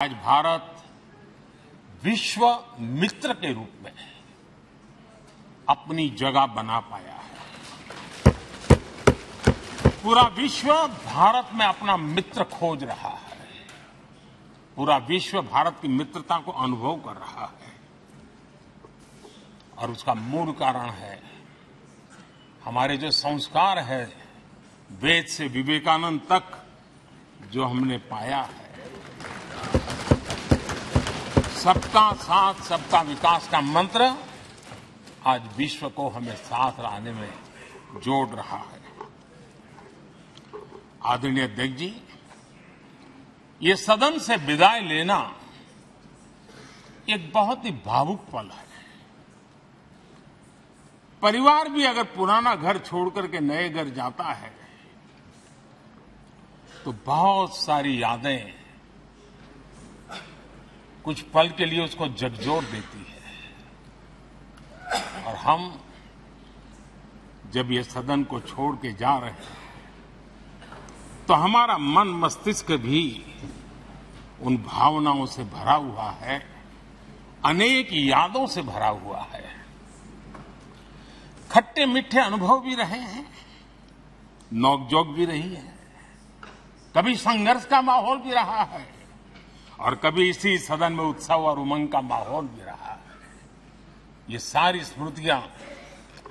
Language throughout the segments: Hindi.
आज भारत विश्व मित्र के रूप में अपनी जगह बना पाया है। पूरा विश्व भारत में अपना मित्र खोज रहा है। पूरा विश्व भारत की मित्रता को अनुभव कर रहा है और उसका मूल कारण है हमारे जो संस्कार है, वेद से विवेकानंद तक जो हमने पाया है। सबका साथ सबका विकास का मंत्र आज विश्व को हमें साथ लाने में जोड़ रहा है। आदरणीय अध्यक्ष जी, ये सदन से विदाई लेना एक बहुत ही भावुक पल है। परिवार भी अगर पुराना घर छोड़कर के नए घर जाता है तो बहुत सारी यादें कुछ पल के लिए उसको झकझोर देती है। और हम जब ये सदन को छोड़ के जा रहे हैं तो हमारा मन मस्तिष्क भी उन भावनाओं से भरा हुआ है, अनेक यादों से भरा हुआ है। खट्टे मीठे अनुभव भी रहे हैं, नोकझोंक भी रही है, कभी संघर्ष का माहौल भी रहा है और कभी इसी सदन में उत्सव और उमंग का माहौल भी रहा है। ये सारी स्मृतियां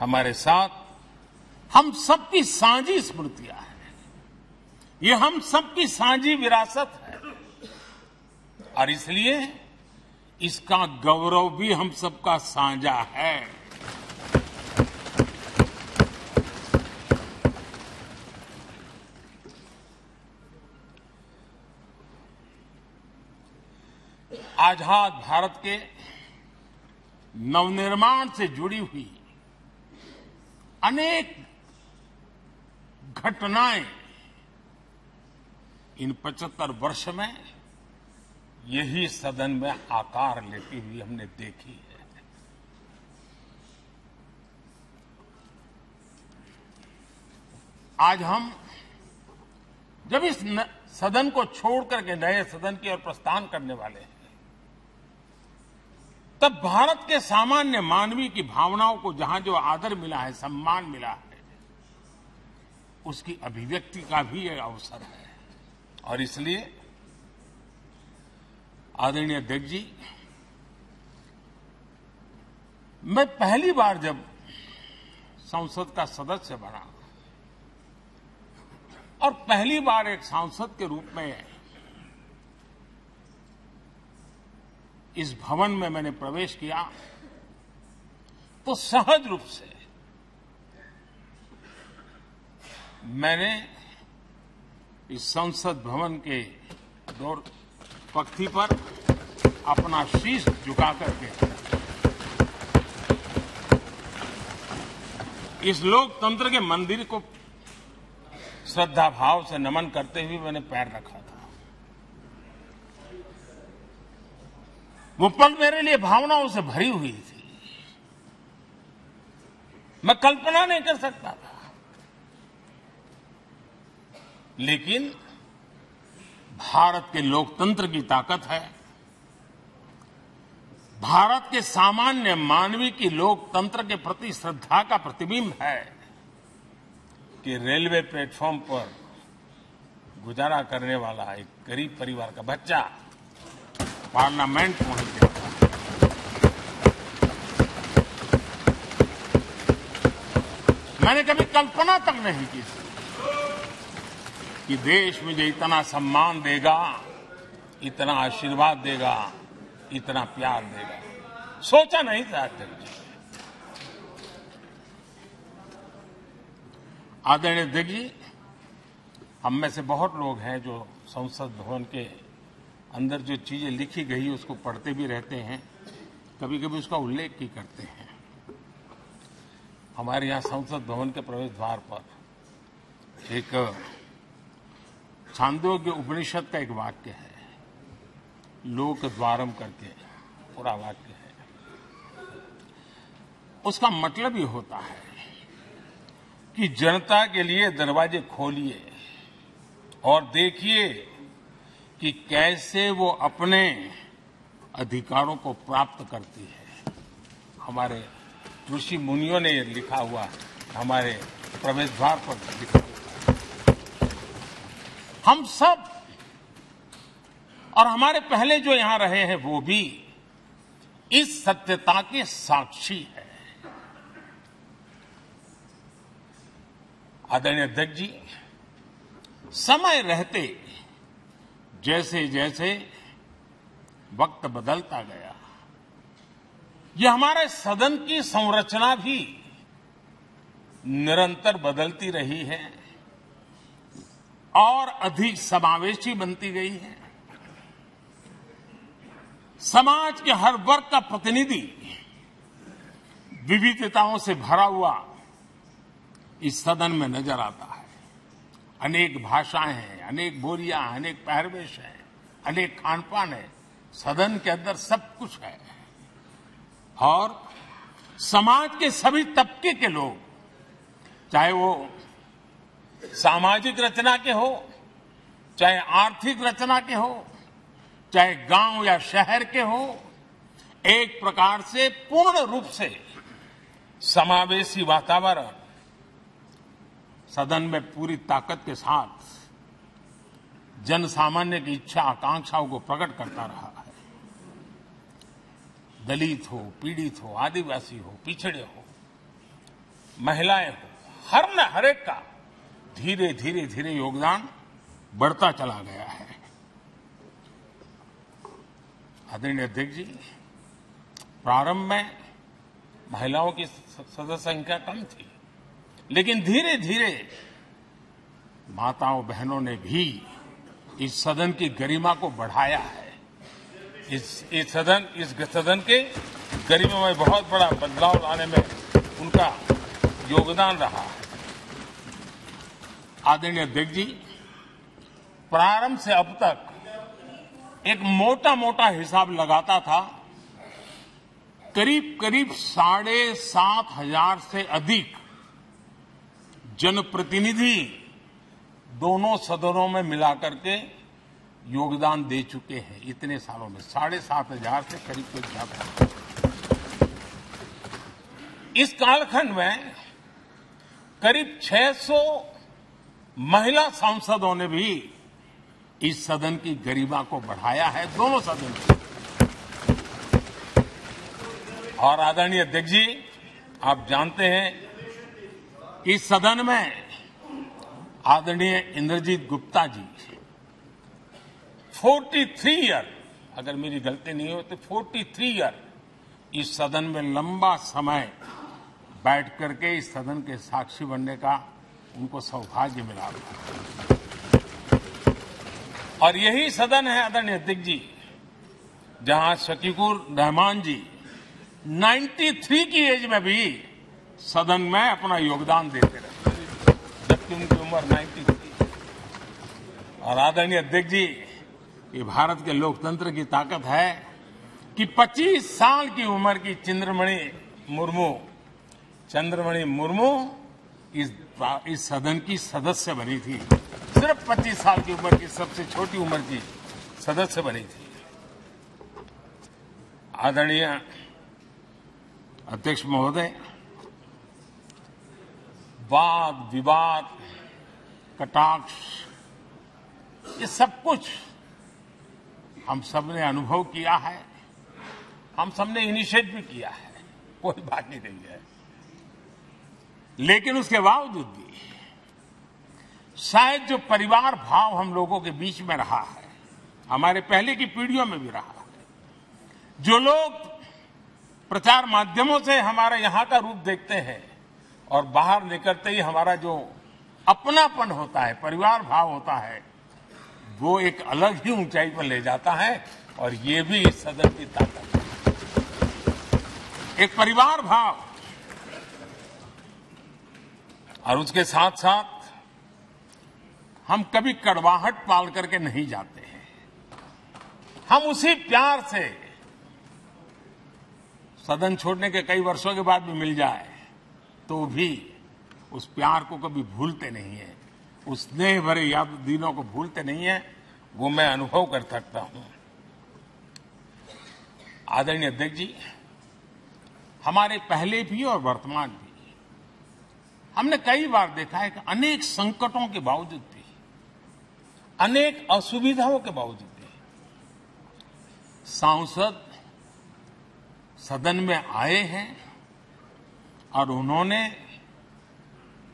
हमारे साथ हम सबकी साझी स्मृतियां हैं। ये हम सबकी साझी विरासत है और इसलिए इसका गौरव भी हम सबका साझा है। आजाद भारत के नवनिर्माण से जुड़ी हुई अनेक घटनाएं इन 75 वर्ष में यही सदन में आकार लेती हुई हमने देखी है। आज हम जब इस सदन को छोड़ करके नए सदन की ओर प्रस्थान करने वाले हैं तब भारत के सामान्य मानवीय की भावनाओं को जहां जो आदर मिला है, सम्मान मिला है, उसकी अभिव्यक्ति का भी एक अवसर है। और इसलिए आदरणीय अध्यक्ष जी, मैं पहली बार जब संसद का सदस्य बना और पहली बार एक सांसद के रूप में इस भवन में मैंने प्रवेश किया तो सहज रूप से मैंने इस संसद भवन के दौर पक्ति पर अपना शीश झुका करके इस लोकतंत्र के मंदिर को श्रद्धा भाव से नमन करते हुए मैंने पैर रखा था। वो पल मेरे लिए भावनाओं से भरी हुई थी। मैं कल्पना नहीं कर सकता था, लेकिन भारत के लोकतंत्र की ताकत है, भारत के सामान्य मानवीय की लोकतंत्र के प्रति श्रद्धा का प्रतिबिंब है कि रेलवे प्लेटफॉर्म पर गुजारा करने वाला एक गरीब परिवार का बच्चा पार्लियामेंट पहुंच गया। मैंने कभी कल्पना तक नहीं की कि देश मुझे इतना सम्मान देगा, इतना आशीर्वाद देगा, इतना प्यार देगा। सोचा नहीं था अध्यक्ष जी। आदरणीय अध्यक्ष जी, हम में से बहुत लोग हैं जो संसद भवन के अंदर जो चीजें लिखी गई उसको पढ़ते भी रहते हैं, कभी कभी उसका उल्लेख भी करते हैं। हमारे यहाँ संसद भवन के प्रवेश द्वार पर एक छांदोग्य उपनिषद का एक वाक्य है, लोक द्वारम करके पूरा वाक्य है। उसका मतलब ये होता है कि जनता के लिए दरवाजे खोलिए और देखिए कि कैसे वो अपने अधिकारों को प्राप्त करती है। हमारे ऋषि मुनियों ने ये लिखा हुआ है, हमारे प्रवेश द्वार पर लिखा हुआ है। हम सब और हमारे पहले जो यहां रहे हैं वो भी इस सत्यता के साक्षी है। आदरणीय अध्यक्ष जी, समय रहते जैसे जैसे वक्त बदलता गया, ये हमारे सदन की संरचना भी निरंतर बदलती रही है और अधिक समावेशी बनती गई है। समाज के हर वर्ग का प्रतिनिधि विविधताओं से भरा हुआ इस सदन में नजर आता है। अनेक भाषाएं हैं, अनेक बोलियां, अनेक पहरवेश हैं, अनेक खानपान है। सदन के अंदर सब कुछ है और समाज के सभी तबके के लोग, चाहे वो सामाजिक रचना के हो, चाहे आर्थिक रचना के हो, चाहे गांव या शहर के हो, एक प्रकार से पूर्ण रूप से समावेशी वातावरण सदन में पूरी ताकत के साथ जन सामान्य की इच्छा आकांक्षाओं को प्रकट करता रहा है। दलित हो, पीड़ित हो, आदिवासी हो, पिछड़े हो, महिलाएं हो, हर एक का धीरे धीरे धीरे योगदान बढ़ता चला गया है। आदरणीय अध्यक्ष जी, प्रारंभ में महिलाओं की सदस्य संख्या कम थी, लेकिन धीरे धीरे माताओं बहनों ने भी इस सदन की गरिमा को बढ़ाया है। इस सदन के गरिमा में बहुत बड़ा बदलाव लाने में उनका योगदान रहा है। आदरणीय अध्यक्ष जी, प्रारंभ से अब तक एक मोटा मोटा हिसाब लगाता था, करीब करीब 7,500 से अधिक जनप्रतिनिधि दोनों सदनों में मिलाकर के योगदान दे चुके हैं। इतने सालों में 7,500 से करीब ज्यादा। इस कालखंड में करीब 600 महिला सांसदों ने भी इस सदन की गरिमा को बढ़ाया है, दोनों सदन की। और आदरणीय अध्यक्ष जी, आप जानते हैं कि इस सदन में आदरणीय इंद्रजीत गुप्ता जी 43 ईयर, अगर मेरी गलती नहीं हो तो 43 ईयर इस सदन में लंबा समय बैठ करके इस सदन के साक्षी बनने का उनको सौभाग्य मिला। और यही सदन है आदरणीय अध्यक्ष जी जहां शकीकुर रहमान जी 93 की एज में भी सदन में अपना योगदान देते रहे, जबकि उनकी उम्र 93। और आदरणीय अध्यक्ष जी, ये भारत के लोकतंत्र की ताकत है कि 25 साल की उम्र की चंद्रमणि मुर्मू इस सदन की सदस्य बनी थी। सिर्फ 25 साल की उम्र की, सबसे छोटी उम्र की सदस्य बनी थी। आदरणीय अध्यक्ष महोदय, वाद विवाद, कटाक्ष, ये सब कुछ हम सबने अनुभव किया है, हम सबने इनिशिएट भी किया है, कोई बात नहीं रही है। लेकिन उसके बावजूद भी शायद जो परिवार भाव हम लोगों के बीच में रहा है, हमारे पहले की पीढ़ियों में भी रहा है, जो लोग प्रचार माध्यमों से हमारे यहां का रूप देखते हैं और बाहर निकलते ही हमारा जो अपनापन होता है, परिवार भाव होता है, वो एक अलग ही ऊंचाई पर ले जाता है। और ये भी इस सदन की ताकत है, एक परिवार भाव। और उसके साथ साथ हम कभी कड़वाहट पाल करके नहीं जाते हैं। हम उसी प्यार से सदन छोड़ने के कई वर्षों के बाद भी मिल जाए तो भी उस प्यार को कभी भूलते नहीं है, उस स्नेह भरे याद दिनों को भूलते नहीं है। वो मैं अनुभव कर सकता हूं। आदरणीय अध्यक्ष जी, हमारे पहले भी और वर्तमान भी हमने कई बार देखा है कि अनेक संकटों के बावजूद भी, अनेक असुविधाओं के बावजूद भी सांसद सदन में आए हैं और उन्होंने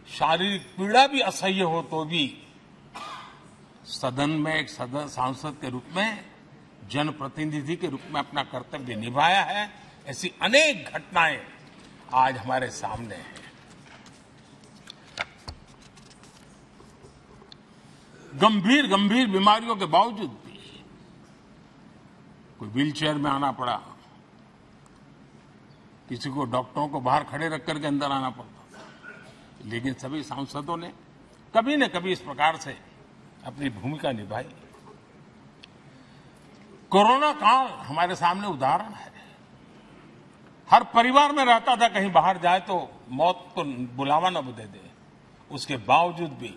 शारीरिक पीड़ा भी असह्य हो तो भी सदन में एक सांसद के रूप में, जनप्रतिनिधि के रूप में अपना कर्तव्य निभाया है। ऐसी अनेक घटनाएं आज हमारे सामने हैं। गंभीर गंभीर बीमारियों के बावजूद भी कोई व्हीलचेयर में आना पड़ा, किसी को डॉक्टरों को बाहर खड़े रख करके अंदर आना पड़ता, लेकिन सभी सांसदों ने कभी न कभी इस प्रकार से अपनी भूमिका निभाई। कोरोना काल हमारे सामने उदाहरण है। हर परिवार में रहता था कहीं बाहर जाए तो मौत को बुलावा न दे दे, उसके बावजूद भी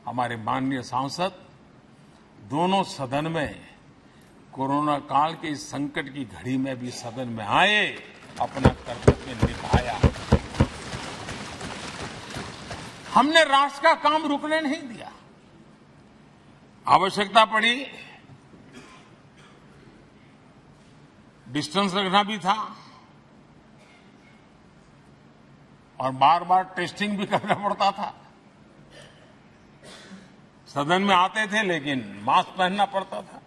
हमारे माननीय सांसद दोनों सदन में कोरोना काल के इस संकट की घड़ी में भी सदन में आए, अपना कर्तव्य निभाया। हमने राष्ट्र का काम रुकने नहीं दिया। आवश्यकता पड़ी, डिस्टेंस रखना भी था और बार बार टेस्टिंग भी करना पड़ता था। सदन में आते थे लेकिन मास्क पहनना पड़ता था।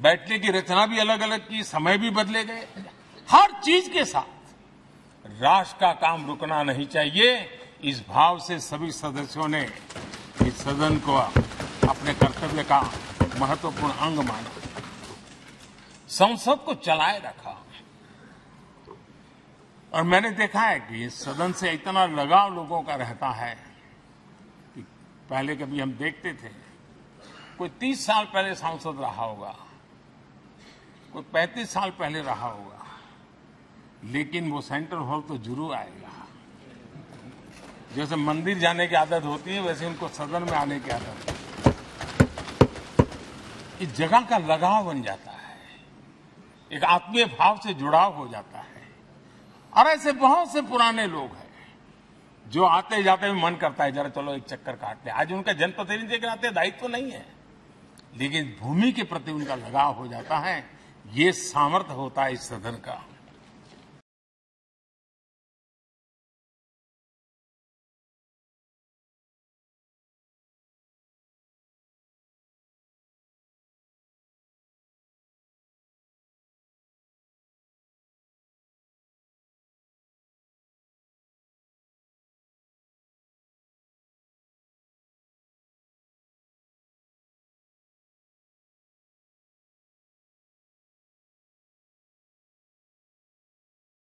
बैठने की रचना भी अलग अलग की, समय भी बदले गए। हर चीज के साथ राष्ट्र का काम रुकना नहीं चाहिए, इस भाव से सभी सदस्यों ने इस सदन को अपने कर्तव्य का महत्वपूर्ण अंग माना, संसद को चलाए रखा। और मैंने देखा है कि इस सदन से इतना लगाव लोगों का रहता है कि पहले कभी हम देखते थे कोई 30 साल पहले सांसद रहा होगा, कोई 35 साल पहले रहा होगा, लेकिन वो सेंट्रल हॉल तो जरूर आएगा। जैसे मंदिर जाने की आदत होती है, वैसे उनको सदन में आने की आदत है। इस जगह का लगाव बन जाता है, एक आत्मीय भाव से जुड़ाव हो जाता है। और ऐसे बहुत से पुराने लोग हैं जो आते जाते में मन करता है जरा चलो एक चक्कर काट ले। आज उनका जनप्रतिनिधि के नाते दायित्व तो नहीं है, लेकिन भूमि के प्रति उनका लगाव हो जाता है। ये सामर्थ्य होता है इस सदन का।